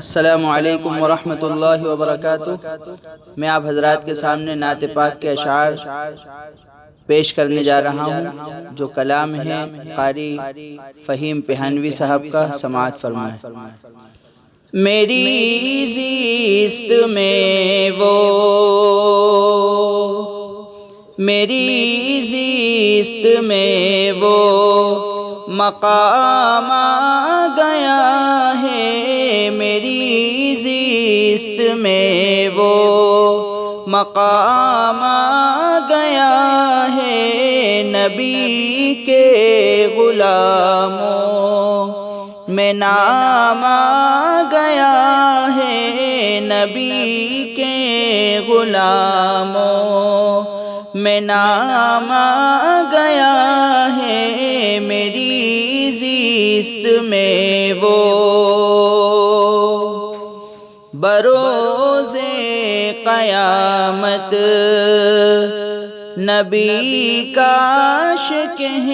السلام علیکم ورحمۃ اللہ وبرکاتہ۔ میں آپ حضرات کے سامنے نعت پاک کے اشعار پیش کرنے جا رہا ہوں جو کلام ہے قاری فہیم پہانوی صاحب کا، سماعت فرمائیں۔ میری زیست میں وہ مقام آ گیا ہے، میری زیست میں وہ مقام آ گیا ہے، نبی کے غلاموں میں نام آ گیا ہے، نبی کے غلاموں میں نام آ گیا ہے، میری زیست میں وہ بروز قیامت نبی کاش کہہ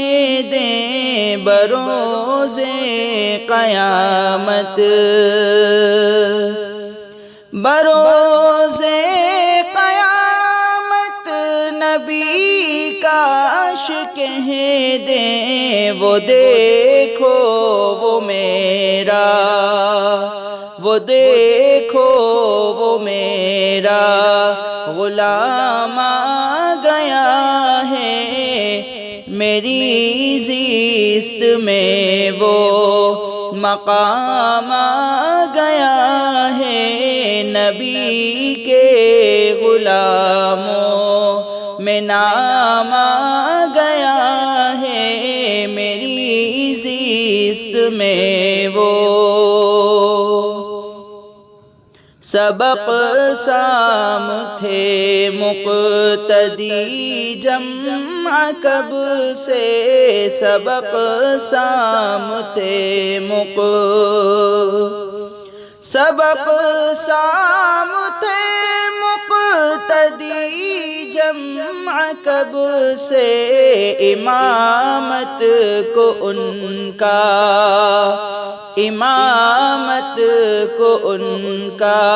دیں، بروز قیامت بروز قیامت نبی کاش کہہ دیں، وہ دیکھو وہ میرا، وہ دیکھو وہ میرا غلام آ گیا ہے، میری زیست میں وہ مقام آ گیا ہے، نبی کے غلاموں میں نام آ گیا ہے، میری زیست میں وہ سبق سام تھے مقتدی جمع کب سے، سبق سام تھے سبق سام تھے مقتدی جمع کب سے، امامت کو ان کا امامت کو ان کا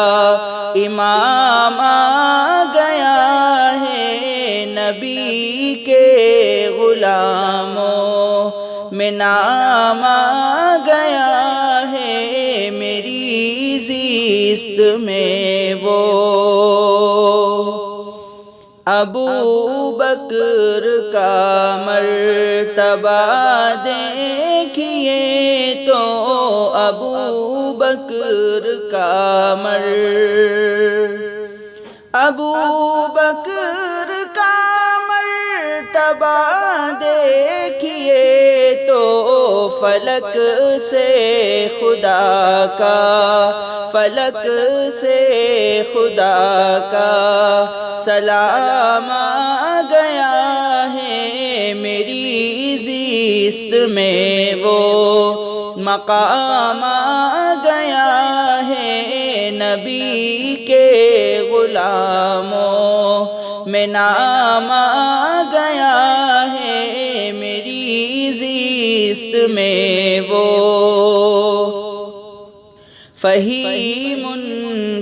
امام آ گیا ہے، نبی کے غلاموں میں نام آ گیا ہے، میری زیست میں وہ ابو بکر کا مرتبہ دیکھیے تو، ابو بکر کا ابو بکر کا مرتبہ دیکھیے تو، فلک سے خدا کا، فلک سے خدا کا سلام آ گیا ہے، میری زیست میں وہ مقام آ گیا ہے، نبی کے غلاموں میں نام آ گیا ہے، میری زیست میں وہ فہیم ان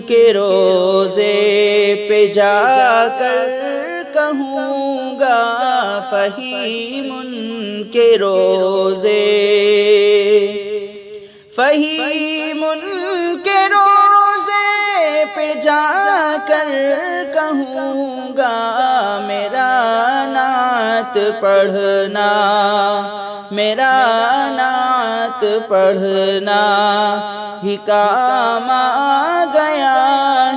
کے روزے پہ جا کر کہوں گا، فہیم ان کے روزے فہیم ان کے روزے پہ جا کر کہوں گا، میرا نعت پڑھنا، میرا نعت پڑھنا ہی کام آ گیا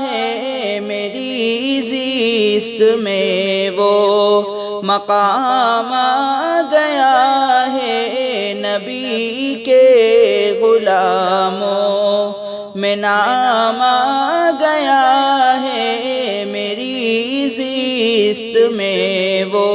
ہے، میری زیست میں وہ مقام آ گیا ہے، نبی کے غلاموں میں نام آ گیا ہے، میری زیست میں وہ